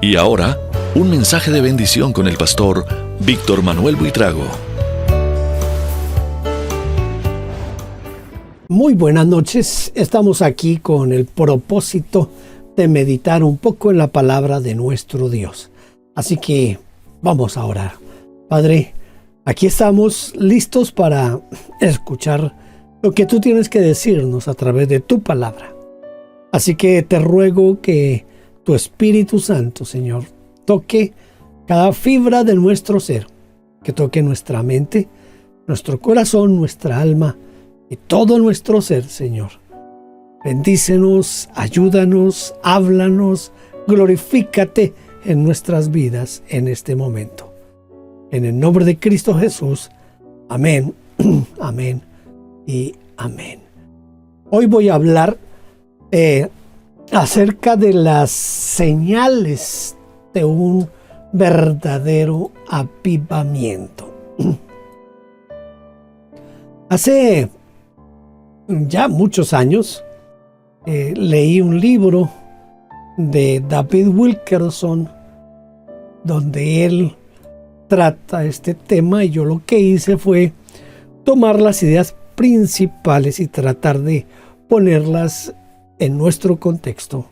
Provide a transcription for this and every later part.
Y ahora, un mensaje de bendición con el pastor Víctor Manuel Buitrago. Muy buenas noches. Estamos aquí con el propósito de meditar un poco en la palabra de nuestro Dios. Así que vamos a orar. Padre, aquí estamos listos para escuchar lo que tú tienes que decirnos a través de tu palabra. Así que te ruego que tu Espíritu Santo, Señor, toque cada fibra de nuestro ser, que toque nuestra mente, nuestro corazón, nuestra alma y todo nuestro ser, Señor. Bendícenos, ayúdanos, háblanos, glorifícate en nuestras vidas en este momento. En el nombre de Cristo Jesús, amén, amén y amén. Hoy voy a hablar acerca de las señales de un verdadero avivamiento. Hace ya muchos años leí un libro de David Wilkerson donde él trata este tema, y yo lo que hice fue tomar las ideas principales y tratar de ponerlas en nuestro contexto,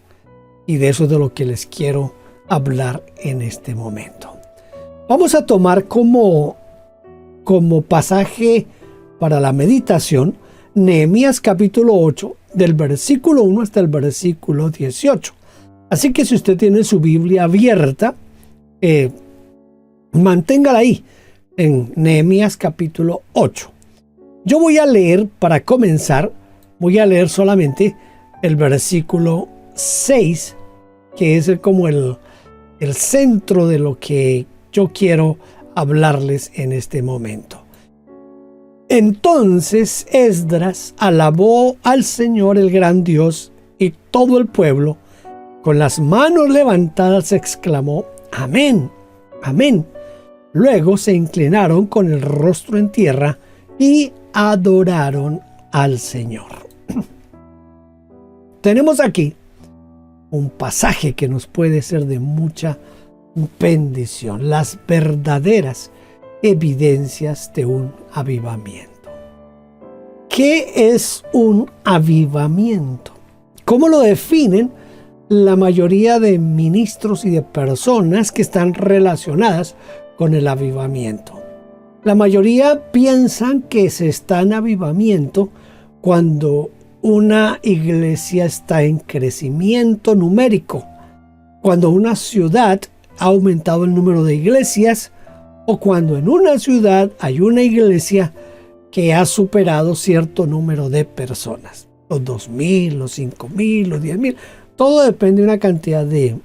y de eso es de lo que les quiero hablar en este momento. Vamos a tomar como pasaje para la meditación Nehemías capítulo 8, del versículo 1 hasta el versículo 18. Así que si usted tiene su Biblia abierta, manténgala ahí en Nehemías capítulo 8. Yo voy a leer, para comenzar, voy a leer solamente el versículo 6, que es como el centro de lo que yo quiero hablarles en este momento. Entonces Esdras alabó al Señor el gran Dios, y todo el pueblo, con las manos levantadas, exclamó: Amén, amén. Luego se inclinaron con el rostro en tierra y adoraron al Señor. Tenemos aquí un pasaje que nos puede ser de mucha bendición, las verdaderas evidencias de un avivamiento. ¿Qué es un avivamiento? ¿Cómo lo definen la mayoría de ministros y de personas que están relacionadas con el avivamiento? La mayoría piensan que se está en avivamiento cuando una iglesia está en crecimiento numérico, cuando una ciudad ha aumentado el número de iglesias, o cuando en una ciudad hay una iglesia que ha superado cierto número de personas, los 2,000, los 5,000, los 10,000. Todo depende de una cantidad de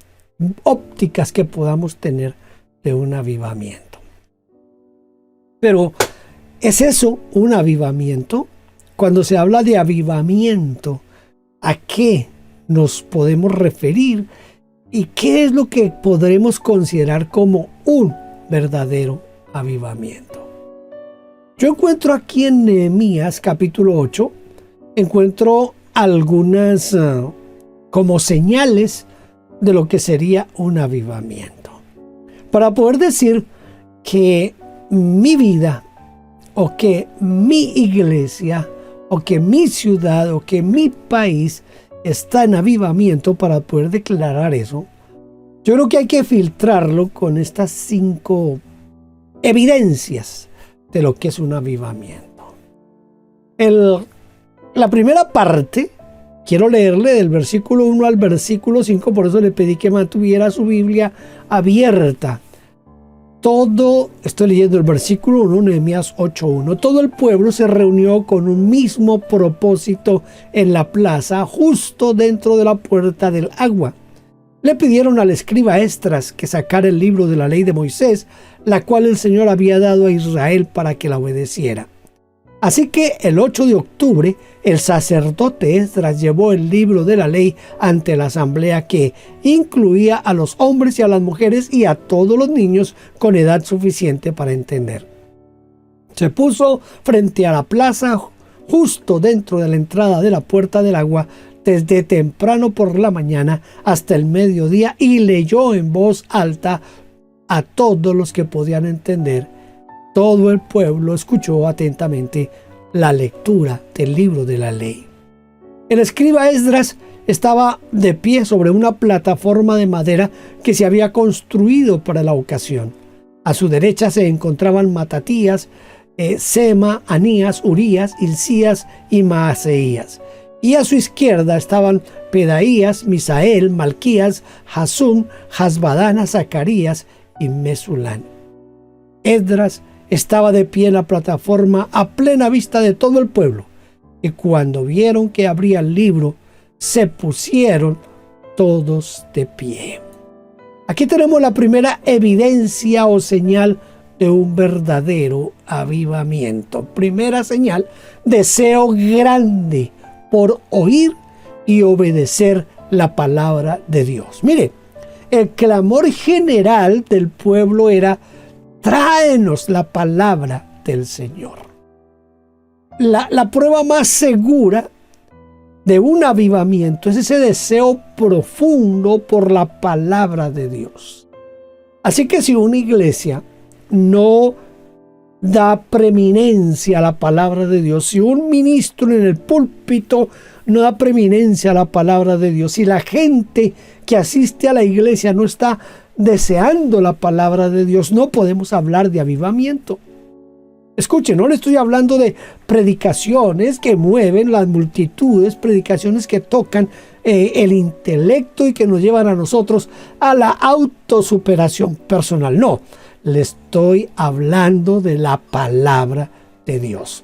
ópticas que podamos tener de un avivamiento. Pero, ¿es eso un avivamiento? Cuando se habla de avivamiento, ¿a qué nos podemos referir? ¿Y qué es lo que podremos considerar como un verdadero avivamiento? Yo encuentro aquí en Nehemías capítulo 8, encuentro algunas como señales de lo que sería un avivamiento. Para poder decir que mi vida, o que mi iglesia, o que mi ciudad, o que mi país está en avivamiento, para poder declarar eso, yo creo que hay que filtrarlo con estas 5 evidencias de lo que es un avivamiento. La primera parte, quiero leerle del versículo 1 al versículo 5, por eso le pedí que mantuviera su Biblia abierta. Estoy leyendo el versículo 1, Nehemías 8:1. Todo el pueblo se reunió con un mismo propósito en la plaza, justo dentro de la puerta del agua. Le pidieron al escriba Esdras que sacara el libro de la ley de Moisés, la cual el Señor había dado a Israel para que la obedeciera. Así que el 8 de octubre, el sacerdote Esdras llevó el libro de la ley ante la asamblea, que incluía a los hombres y a las mujeres y a todos los niños con edad suficiente para entender. Se puso frente a la plaza, justo dentro de la entrada de la puerta del agua, desde temprano por la mañana hasta el mediodía y leyó en voz alta a todos los que podían entender. Todo el pueblo escuchó atentamente la lectura del libro de la ley. El escriba Esdras estaba de pie sobre una plataforma de madera que se había construido para la ocasión. A su derecha se encontraban Matatías, Sema, Anías, Urías, Hilcías y Maaseías. Y a su izquierda estaban Pedaías, Misael, Malquías, Hasum, Hasbadana, Zacarías y Mesulán. Esdras estaba de pie en la plataforma a plena vista de todo el pueblo. Y cuando vieron que abría el libro, se pusieron todos de pie. Aquí tenemos la primera evidencia o señal de un verdadero avivamiento. Primera señal, deseo grande por oír y obedecer la palabra de Dios. Mire, el clamor general del pueblo era: tráenos la palabra del Señor. La prueba más segura de un avivamiento es ese deseo profundo por la palabra de Dios. Así que si una iglesia no da preeminencia a la palabra de Dios, si un ministro en el púlpito no da preeminencia a la palabra de Dios, si la gente que asiste a la iglesia no está deseando la palabra de Dios, no podemos hablar de avivamiento. Escuchen, no le estoy hablando de predicaciones que mueven las multitudes, predicaciones que tocan el intelecto y que nos llevan a nosotros a la autosuperación personal. No, le estoy hablando de la palabra de Dios.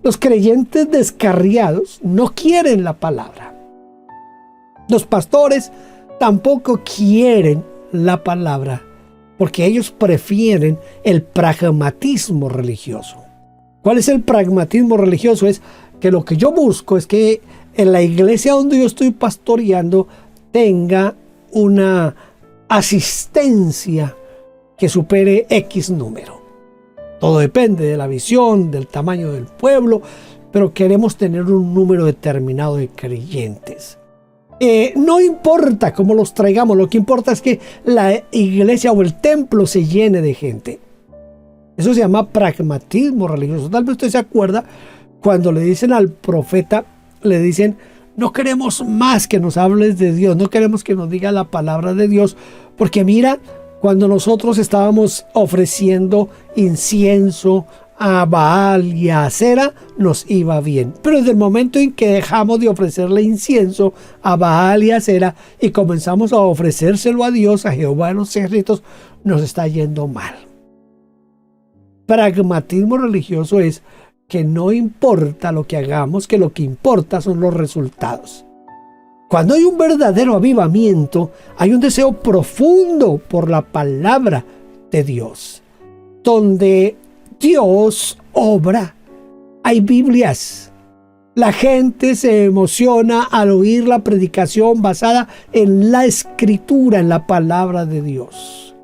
Los creyentes descarriados no quieren la palabra. Los pastores tampoco quieren la palabra, porque ellos prefieren el pragmatismo religioso. ¿Cuál es el pragmatismo religioso? Es que lo que yo busco es que en la iglesia donde yo estoy pastoreando tenga una asistencia que supere X número. Todo depende de la visión, del tamaño del pueblo, pero queremos tener un número determinado de creyentes. No importa cómo los traigamos, lo que importa es que la iglesia o el templo se llene de gente. Eso se llama pragmatismo religioso. Tal vez usted se acuerda cuando le dicen al profeta, le dicen: no queremos más que nos hables de Dios, no queremos que nos diga la palabra de Dios, porque mira, cuando nosotros estábamos ofreciendo incienso a Baal y a Acera, nos iba bien. Pero desde el momento en que dejamos de ofrecerle incienso a Baal y a Acera y comenzamos a ofrecérselo a Dios, a Jehová de los ejércitos, nos está yendo mal. Pragmatismo religioso es que no importa lo que hagamos, que lo que importa son los resultados. Cuando hay un verdadero avivamiento, hay un deseo profundo por la palabra de Dios. Donde Dios obra, hay Biblias. La gente se emociona al oír la predicación basada en la escritura, en la palabra de Dios.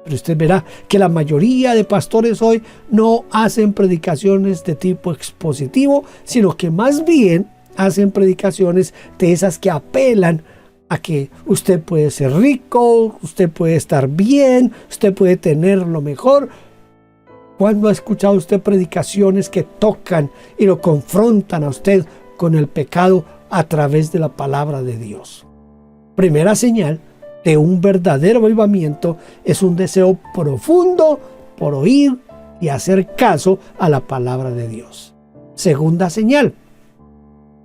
Pero usted verá que la mayoría de pastores hoy no hacen predicaciones de tipo expositivo, sino que más bien hacen predicaciones de esas que apelan a que usted puede ser rico, usted puede estar bien, usted puede tener lo mejor. ¿Cuándo ha escuchado usted predicaciones que tocan y lo confrontan a usted con el pecado a través de la palabra de Dios? Primera señal de un verdadero avivamiento es un deseo profundo por oír y hacer caso a la palabra de Dios. Segunda señal,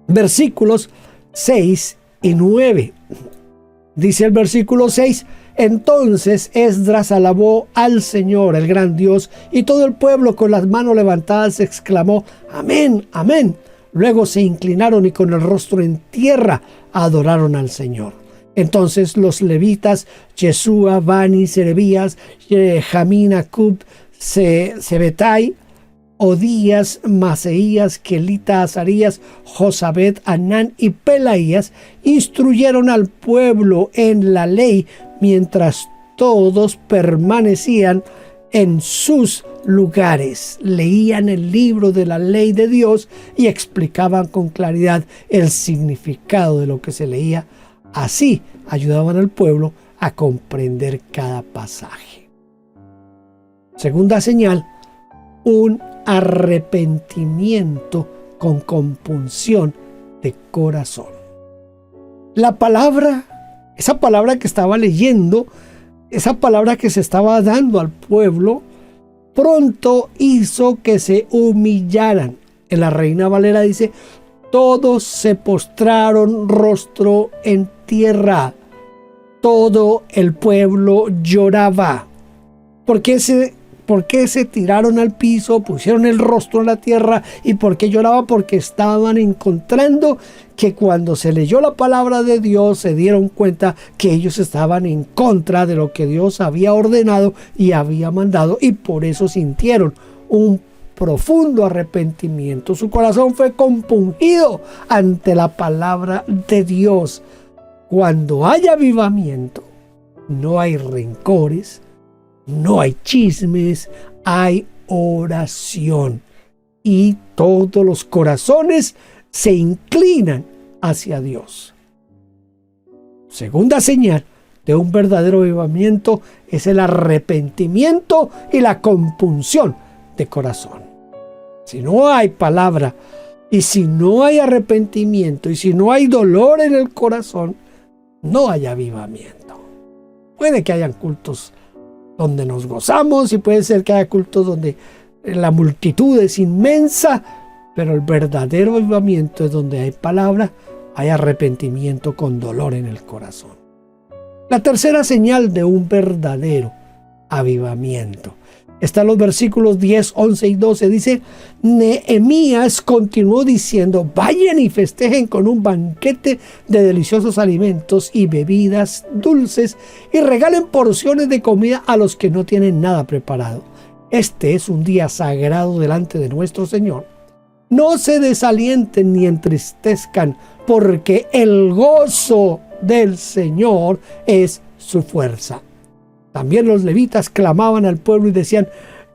versículos 6 y 9. Dice el versículo 6: entonces Esdras alabó al Señor, el gran Dios, y todo el pueblo con las manos levantadas exclamó: amén, amén. Luego se inclinaron y con el rostro en tierra adoraron al Señor. Entonces los levitas, Yeshua, Bani, Serebías, Jamín, Acub, Sebetai, Odías, Maseías, Kelita, Azarías, Josabed, Anán y Pelaías instruyeron al pueblo en la ley mientras todos permanecían en sus lugares, leían el libro de la ley de Dios y explicaban con claridad el significado de lo que se leía. Así ayudaban al pueblo a comprender cada pasaje. Segunda señal, un arrepentimiento con compunción de corazón. La palabra, esa palabra que estaba leyendo, esa palabra que se estaba dando al pueblo, pronto hizo que se humillaran. En la Reina Valera dice, todos se postraron rostro en tierra. Todo el pueblo lloraba. ¿Por qué se tiraron al piso, pusieron el rostro en la tierra? ¿Y por qué lloraba? Porque estaban encontrando que cuando se leyó la palabra de Dios se dieron cuenta que ellos estaban en contra de lo que Dios había ordenado y había mandado, y por eso sintieron un profundo arrepentimiento. Su corazón fue compungido ante la palabra de Dios. Cuando hay avivamiento, no hay rencores, no hay chismes, hay oración. Y todos los corazones se inclinan hacia Dios. Segunda señal de un verdadero avivamiento es el arrepentimiento y la compunción de corazón. Si no hay palabra y si no hay arrepentimiento y si no hay dolor en el corazón, no hay avivamiento. Puede que hayan cultos donde nos gozamos y puede ser que haya cultos donde la multitud es inmensa, pero el verdadero avivamiento es donde hay palabra, hay arrepentimiento con dolor en el corazón. La tercera señal de un verdadero avivamiento está en los versículos 10, 11 y 12. Dice, Nehemías continuó diciendo, vayan y festejen con un banquete de deliciosos alimentos y bebidas dulces y regalen porciones de comida a los que no tienen nada preparado. Este es un día sagrado delante de nuestro Señor. No se desalienten ni entristezcan, porque el gozo del Señor es su fuerza. También los levitas clamaban al pueblo y decían,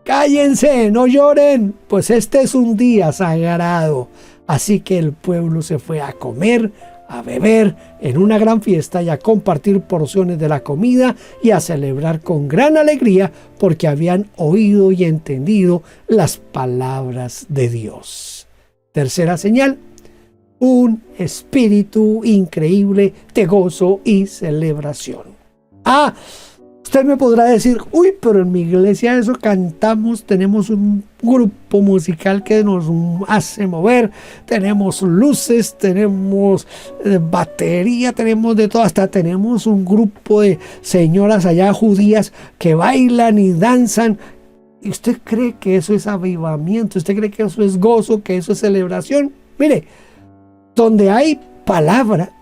cállense, no lloren, pues este es un día sagrado. Así que el pueblo se fue a comer, a beber en una gran fiesta y a compartir porciones de la comida y a celebrar con gran alegría porque habían oído y entendido las palabras de Dios. Tercera señal, un espíritu increíble de gozo y celebración. Usted me podrá decir, uy, pero en mi iglesia eso cantamos, tenemos un grupo musical que nos hace mover, tenemos luces, tenemos batería, tenemos de todo, hasta tenemos un grupo de señoras allá judías que bailan y danzan. ¿Y usted cree que eso es avivamiento? ¿Usted cree que eso es gozo, que eso es celebración? Mire, donde hay palabra,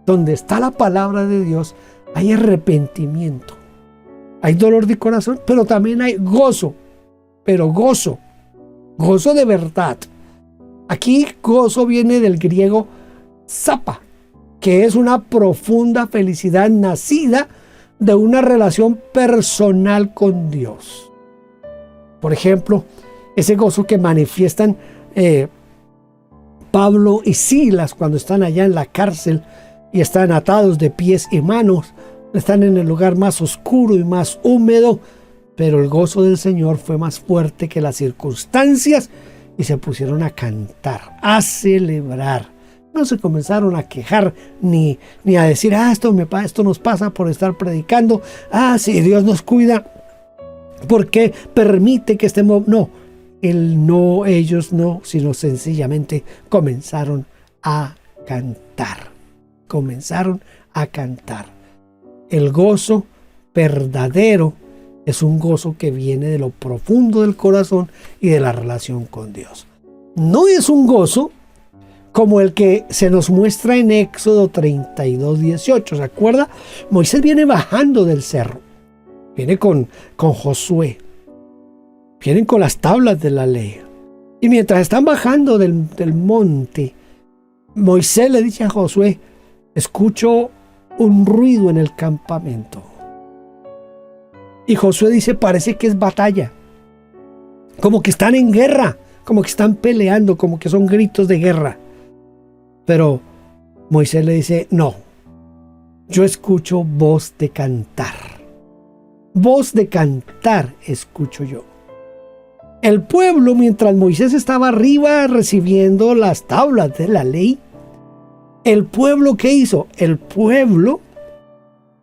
donde está la palabra de Dios, hay arrepentimiento. Hay dolor de corazón, pero también hay gozo. Pero gozo de verdad. Aquí gozo viene del griego zapa, que es una profunda felicidad nacida de una relación personal con Dios. Por ejemplo, ese gozo que manifiestan Pablo y Silas cuando están allá en la cárcel y están atados de pies y manos. Están en el lugar más oscuro y más húmedo, pero el gozo del Señor fue más fuerte que las circunstancias y se pusieron a cantar, a celebrar. No se comenzaron a quejar ni a decir, esto nos pasa por estar predicando, sí, Dios nos cuida, porque permite que estemos. No, ellos no, sino sencillamente comenzaron a cantar. El gozo verdadero es un gozo que viene de lo profundo del corazón y de la relación con Dios. No es un gozo como el que se nos muestra en Éxodo 32, 18. ¿Se acuerda? Moisés viene bajando del cerro. Viene con Josué. Vienen con las tablas de la ley. Y mientras están bajando del monte, Moisés le dice a Josué, escucho un ruido en el campamento. Y Josué dice, parece que es batalla. Como que están en guerra, como que están peleando, como que son gritos de guerra. Pero Moisés le dice, no, yo escucho voz de cantar. Voz de cantar escucho yo. El pueblo, mientras Moisés estaba arriba recibiendo las tablas de la ley, ¿el pueblo qué hizo? El pueblo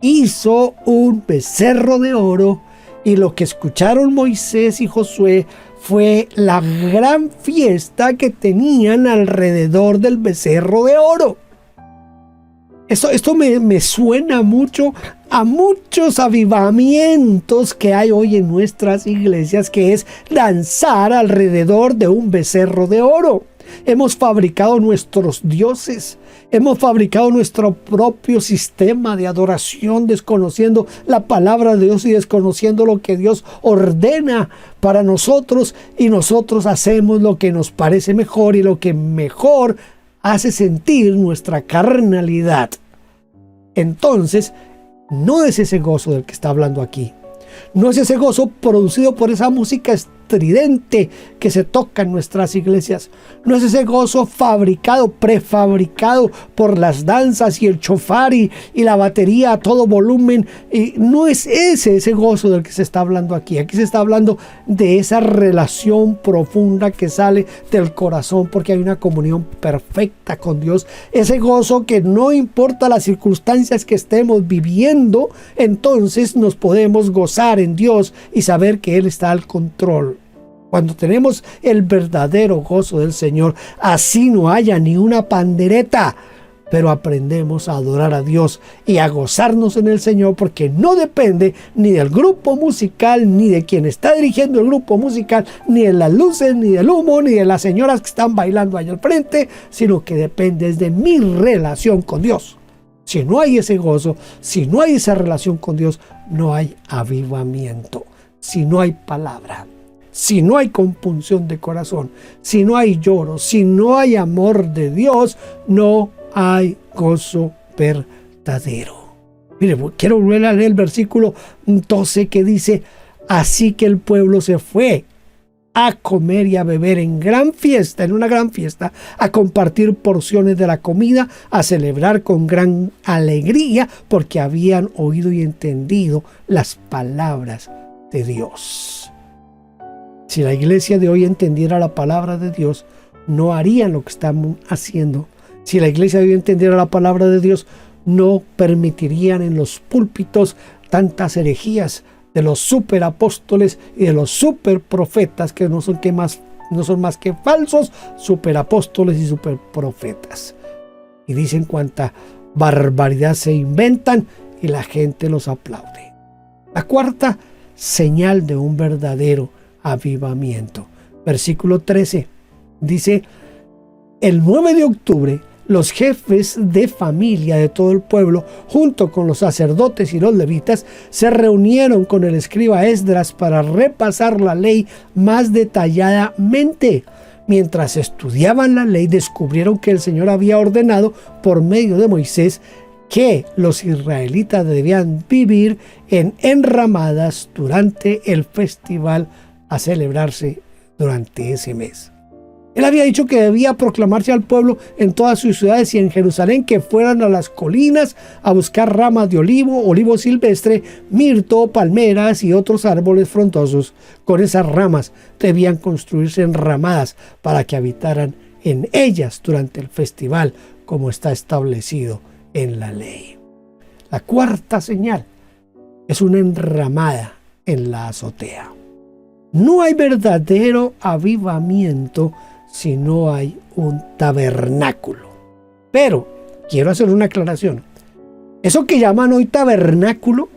hizo un becerro de oro, y lo que escucharon Moisés y Josué fue la gran fiesta que tenían alrededor del becerro de oro. Esto me suena mucho a muchos avivamientos que hay hoy en nuestras iglesias, que es danzar alrededor de un becerro de oro. Hemos fabricado nuestros dioses, hemos fabricado nuestro propio sistema de adoración, desconociendo la palabra de Dios y desconociendo lo que Dios ordena para nosotros, y nosotros hacemos lo que nos parece mejor y lo que mejor hace sentir nuestra carnalidad. Entonces, no es ese gozo del que está hablando aquí. No es ese gozo producido por esa música estridente que se toca en nuestras iglesias. No es ese gozo fabricado, prefabricado por las danzas y el chofar y la batería a todo volumen. Y no es ese gozo del que se está hablando aquí. Aquí se está hablando de esa relación profunda que sale del corazón, porque hay una comunión perfecta con Dios. Ese gozo que no importa las circunstancias que estemos viviendo, entonces nos podemos gozar en Dios y saber que Él está al control. Cuando tenemos el verdadero gozo del Señor, así no haya ni una pandereta, pero aprendemos a adorar a Dios y a gozarnos en el Señor, porque no depende ni del grupo musical, ni de quien está dirigiendo el grupo musical, ni de las luces, ni del humo, ni de las señoras que están bailando allá al frente, sino que depende de mi relación con Dios. Si no hay ese gozo, si no hay esa relación con Dios, no hay avivamiento. Si no hay palabra, si no hay compunción de corazón, si no hay lloro, si no hay amor de Dios, no hay gozo verdadero. Mire, quiero volver a leer el versículo 12 que dice: así que el pueblo se fue a comer y a beber en una gran fiesta, a compartir porciones de la comida, a celebrar con gran alegría, porque habían oído y entendido las palabras de Dios. Si la iglesia de hoy entendiera la palabra de Dios, no harían lo que estamos haciendo. Si la iglesia de hoy entendiera la palabra de Dios, no permitirían en los púlpitos tantas herejías de los superapóstoles y de los superprofetas, que no son más que falsos superapóstoles y superprofetas. Y dicen cuánta barbaridad se inventan y la gente los aplaude. La cuarta señal de un verdadero avivamiento. Versículo 13 dice: el 9 de octubre los jefes de familia de todo el pueblo, junto con los sacerdotes y los levitas, se reunieron con el escriba Esdras para repasar la ley más detalladamente. Mientras estudiaban la ley, descubrieron que el Señor había ordenado por medio de Moisés que los israelitas debían vivir en enramadas durante el festival a celebrarse durante ese mes. Él había dicho que debía proclamarse al pueblo en todas sus ciudades y en Jerusalén que fueran a las colinas a buscar ramas de olivo silvestre, mirto, palmeras y otros árboles frondosos. Con esas ramas debían construirse enramadas para que habitaran en ellas durante el festival, como está establecido en la ley. La cuarta señal es una enramada en la azotea. No hay verdadero avivamiento si no hay un tabernáculo. Pero quiero hacer una aclaración. Eso que llaman hoy tabernáculo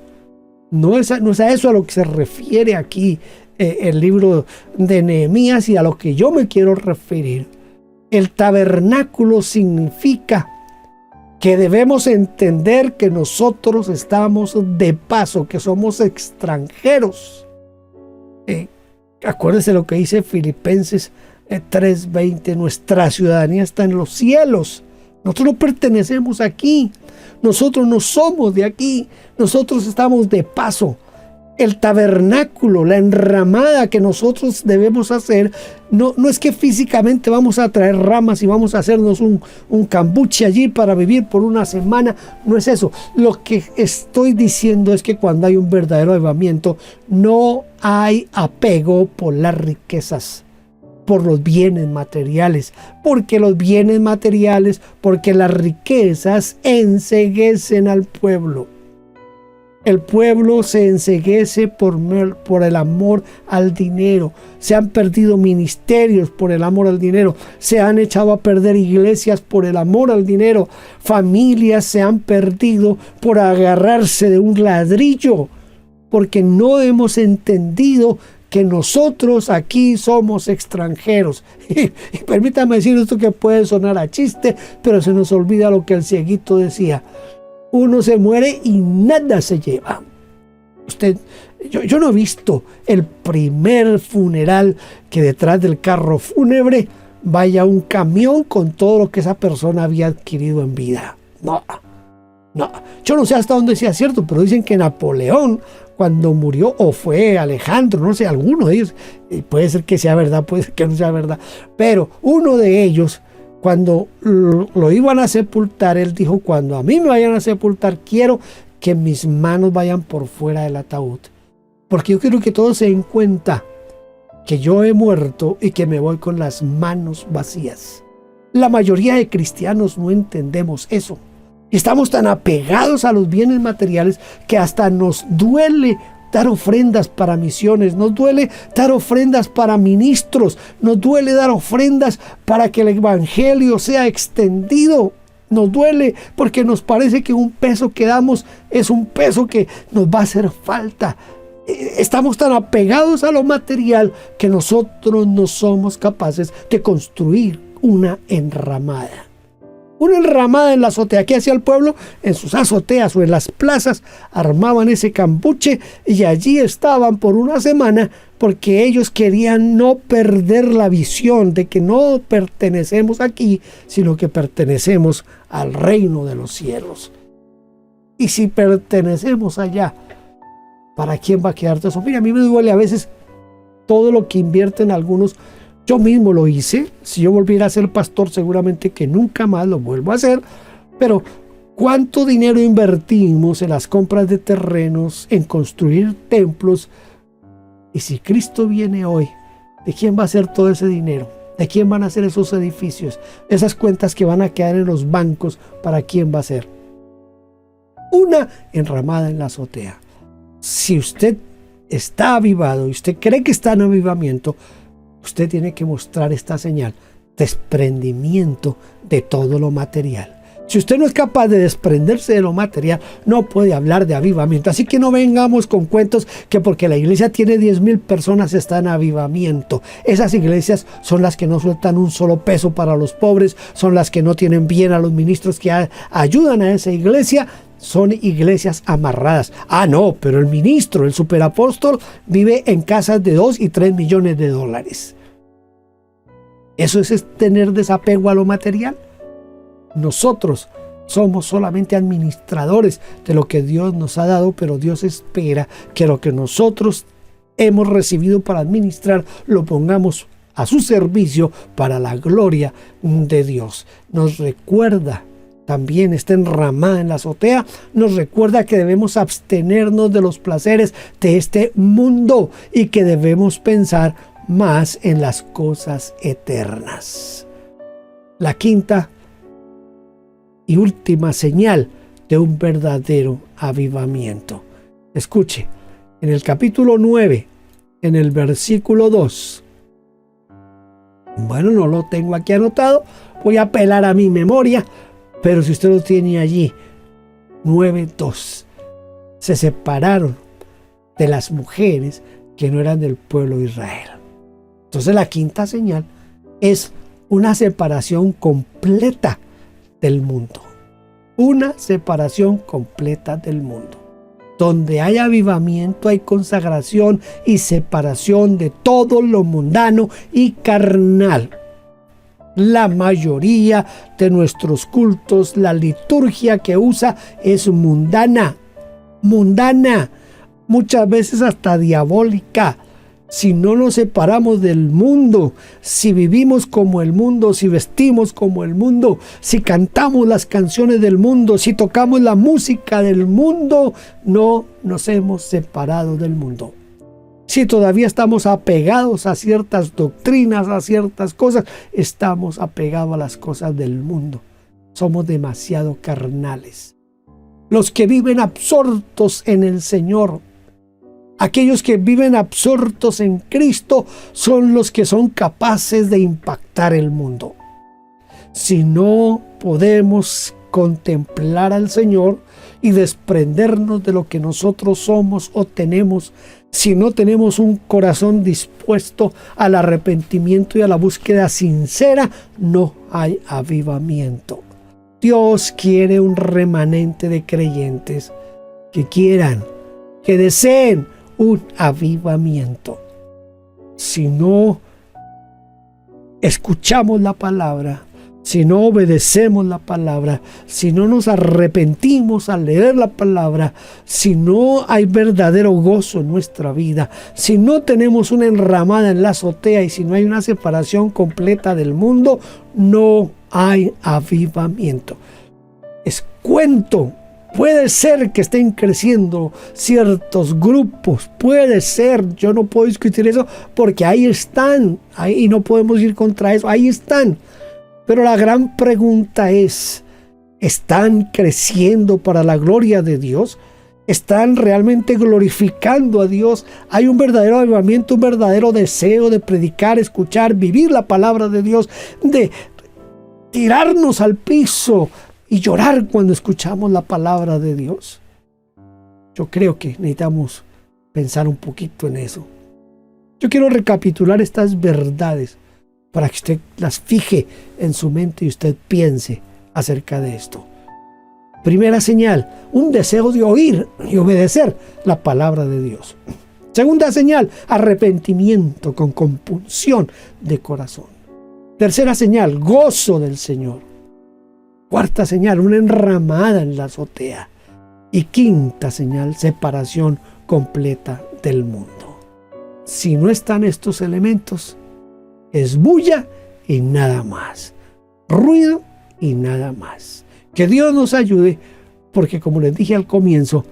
no es a eso a lo que se refiere aquí el libro de Nehemías y a lo que yo me quiero referir. El tabernáculo significa que debemos entender que nosotros estamos de paso, que somos extranjeros. Acuérdense lo que dice Filipenses 3:20, nuestra ciudadanía está en los cielos. Nosotros no pertenecemos aquí, nosotros no somos de aquí, nosotros estamos de paso. El tabernáculo, la enramada que nosotros debemos hacer, no es que físicamente vamos a traer ramas y vamos a hacernos un cambuche allí para vivir por una semana. No es eso. Lo que estoy diciendo es que cuando hay un verdadero avivamiento, no hay apego por las riquezas, por los bienes materiales, porque los bienes materiales, porque las riquezas enceguecen al pueblo. El pueblo se enceguece por el amor al dinero. Se han perdido ministerios por el amor al dinero. Se han echado a perder iglesias por el amor al dinero. Familias se han perdido por agarrarse de un ladrillo, porque no hemos entendido que nosotros aquí somos extranjeros. Y permítame decir esto que puede sonar a chiste, pero se nos olvida lo que el cieguito decía. Uno se muere y nada se lleva. Yo no he visto el primer funeral que detrás del carro fúnebre vaya un camión con todo lo que esa persona había adquirido en vida. No. Yo no sé hasta dónde sea cierto, pero dicen que Napoleón, cuando murió, o fue Alejandro, no sé, alguno de ellos, puede ser que sea verdad, puede ser que no sea verdad, pero uno de ellos, cuando lo iban a sepultar, él dijo: cuando a mí me vayan a sepultar, quiero que mis manos vayan por fuera del ataúd. Porque yo quiero que todos se den cuenta que yo he muerto y que me voy con las manos vacías. La mayoría de cristianos no entendemos eso. Estamos tan apegados a los bienes materiales que hasta nos duele dar ofrendas para misiones, nos duele dar ofrendas para ministros, nos duele dar ofrendas para que el evangelio sea extendido. Nos duele porque nos parece que un peso que damos es un peso que nos va a hacer falta. Estamos tan apegados a lo material que nosotros no somos capaces de construir una enramada. Una enramada en la azotea. ¿Qué hacía el pueblo? En sus azoteas o en las plazas armaban ese cambuche y allí estaban por una semana, porque ellos querían no perder la visión de que no pertenecemos aquí, sino que pertenecemos al reino de los cielos. Y si pertenecemos allá, ¿para quién va a quedar todo eso? Mira, a mí me duele a veces todo lo que invierten algunos. Yo mismo lo hice. Si yo volviera a ser pastor, seguramente que nunca más lo vuelvo a hacer. Pero ¿cuánto dinero invertimos en las compras de terrenos, en construir templos? Y si Cristo viene hoy, ¿de quién va a ser todo ese dinero? ¿De quién van a ser esos edificios? Esas cuentas que van a quedar en los bancos, ¿para quién va a ser? Una enramada en la azotea. Si usted está avivado y usted cree que está en avivamiento, usted tiene que mostrar esta señal: desprendimiento de todo lo material. Si usted no es capaz de desprenderse de lo material, no puede hablar de avivamiento. Así que no vengamos con cuentos que porque la iglesia tiene 10,000 personas está en avivamiento. Esas iglesias son las que no sueltan un solo peso para los pobres, son las que no tienen bien a los ministros que ayudan a esa iglesia. Son iglesias amarradas. No, pero el ministro, el superapóstol, vive en casas de 2 y 3 millones de dólares. ¿Eso es tener desapego a lo material? Nosotros somos solamente administradores de lo que Dios nos ha dado, pero Dios espera que lo que nosotros hemos recibido para administrar lo pongamos a su servicio para la gloria de Dios. Nos recuerda también, esta enramada en la azotea, nos recuerda que debemos abstenernos de los placeres de este mundo y que debemos pensar más en las cosas eternas. La quinta y última señal de un verdadero avivamiento. Escuche, en el capítulo 9, en el versículo 2. Bueno, no lo tengo aquí anotado, voy a apelar a mi memoria, pero si usted lo tiene allí, 9:2. Se separaron de las mujeres que no eran del pueblo de Israel. Entonces la quinta señal es una separación completa del mundo. Una separación completa del mundo. Donde hay avivamiento, hay consagración y separación de todo lo mundano y carnal. La mayoría de nuestros cultos, la liturgia que usa es mundana. muchas veces hasta diabólica. Si no nos separamos del mundo, si vivimos como el mundo, si vestimos como el mundo, si cantamos las canciones del mundo, si tocamos la música del mundo, no nos hemos separado del mundo. Si todavía estamos apegados a ciertas doctrinas, a ciertas cosas, estamos apegados a las cosas del mundo. Somos demasiado carnales. Los que viven absortos en el Señor, aquellos que viven absortos en Cristo, son los que son capaces de impactar el mundo. Si no podemos contemplar al Señor y desprendernos de lo que nosotros somos o tenemos, si no tenemos un corazón dispuesto al arrepentimiento y a la búsqueda sincera, no hay avivamiento. Dios quiere un remanente de creyentes que quieran, que deseen un avivamiento. Si no escuchamos la palabra, si no obedecemos la palabra, si no nos arrepentimos al leer la palabra, si no hay verdadero gozo en nuestra vida, si no tenemos una enramada en la azotea y si no hay una separación completa del mundo, no hay avivamiento. Es cuento. Puede ser que estén creciendo ciertos grupos, puede ser, yo no puedo discutir eso porque ahí están, y no podemos ir contra eso, ahí están. Pero la gran pregunta es, ¿están creciendo para la gloria de Dios? ¿Están realmente glorificando a Dios? ¿Hay un verdadero avivamiento, un verdadero deseo de predicar, escuchar, vivir la palabra de Dios, de tirarnos al piso y llorar cuando escuchamos la palabra de Dios? Yo creo que necesitamos pensar un poquito en eso. Yo quiero recapitular estas verdades para que usted las fije en su mente y usted piense acerca de esto. Primera señal, un deseo de oír y obedecer la palabra de Dios. Segunda señal, arrepentimiento con compunción de corazón. Tercera señal, gozo del Señor. Cuarta señal, una enramada en la azotea. Y quinta señal, separación completa del mundo. Si no están estos elementos, es bulla y nada más. Ruido y nada más. Que Dios nos ayude, porque como les dije al comienzo,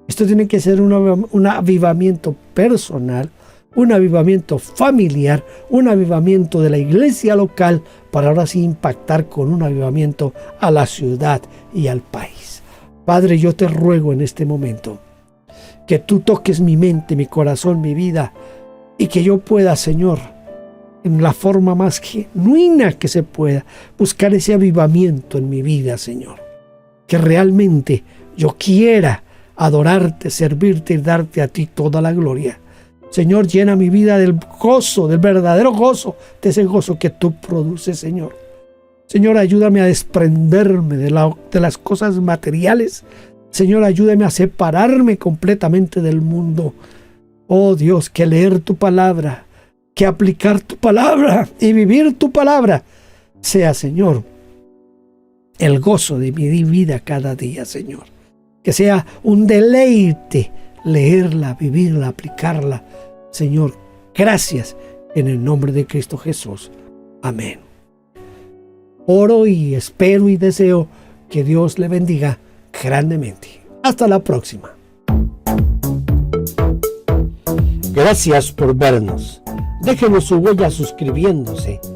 esto tiene que ser un avivamiento personal, un avivamiento familiar, un avivamiento de la iglesia local, para ahora sí impactar con un avivamiento a la ciudad y al país. Padre, yo te ruego en este momento que tú toques mi mente, mi corazón, mi vida, y que yo pueda, Señor, en la forma más genuina que se pueda, buscar ese avivamiento en mi vida, Señor. Que realmente yo quiera adorarte, servirte y darte a ti toda la gloria. Señor, llena mi vida del gozo, del verdadero gozo, de ese gozo que tú produces, Señor. Señor, ayúdame a desprenderme de las cosas materiales. Señor, ayúdame a separarme completamente del mundo. Oh Dios, que leer tu palabra, que aplicar tu palabra y vivir tu palabra sea, Señor, el gozo de mi vida cada día, Señor. Que sea un deleite leerla, vivirla, aplicarla. Señor, gracias en el nombre de Cristo Jesús. Amén. Oro y espero y deseo que Dios le bendiga grandemente. Hasta la próxima. Gracias por vernos. Déjenos su huella suscribiéndose